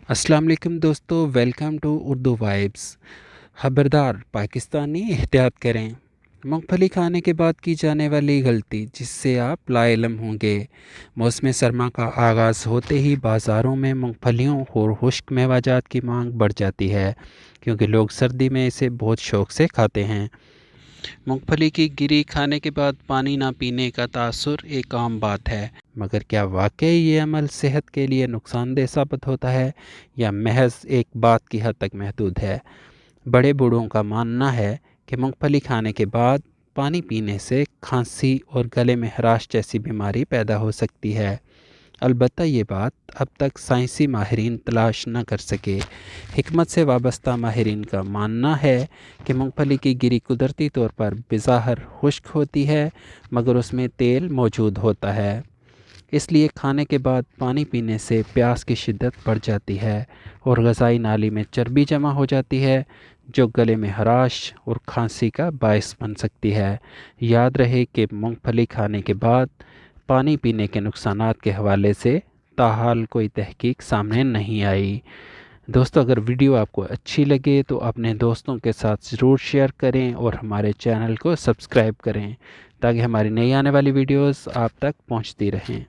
अस्सलाम वालेकुम दोस्तों, वेलकम टू उर्दू वाइब्स। खबरदार पाकिस्तानी, एहतियात करें। मूंगफली खाने के बाद की जाने वाली गलती जिससे आप लाइलम होंगे। मौसम सरमा का आगाज़ होते ही बाज़ारों में मूंगफलियों और खुश्क मेवाजात की मांग बढ़ जाती है, क्योंकि लोग सर्दी में इसे बहुत शौक़ से खाते हैं। मूंगफली की गिरी खाने के बाद पानी ना पीने का तासुर एक आम बात है, मगर क्या वाकई ये अमल सेहत के लिए नुकसानदेह साबित होता है या महज एक बात की हद तक महदूद है? बड़े बूढ़ों का मानना है कि मूंगफली खाने के बाद पानी पीने से खांसी और गले में खराश जैसी बीमारी पैदा हो सकती है। अलबत्ता ये बात अब तक साइंसी माहिरीन तलाश न कर सके। हिकमत से वाबस्ता माहिरीन का मानना है कि मूंगफली की गिरी कुदरती तौर पर बेज़ाहिर खुश्क होती है, मगर उसमें तेल मौजूद होता है। इसलिए खाने के बाद पानी पीने से प्यास की शिद्दत बढ़ जाती है और ग़ज़ाई नाली में चर्बी जमा हो जाती है, जो गले में खराश और खांसी का बायस बन सकती है। याद रहे कि मूंगफली खाने के बाद पानी पीने के नुकसानात के हवाले से ताहाल कोई तहकीक सामने नहीं आई। दोस्तों, अगर वीडियो आपको अच्छी लगे तो अपने दोस्तों के साथ ज़रूर शेयर करें और हमारे चैनल को सब्सक्राइब करें, ताकि हमारी नई आने वाली वीडियोस आप तक पहुंचती रहें।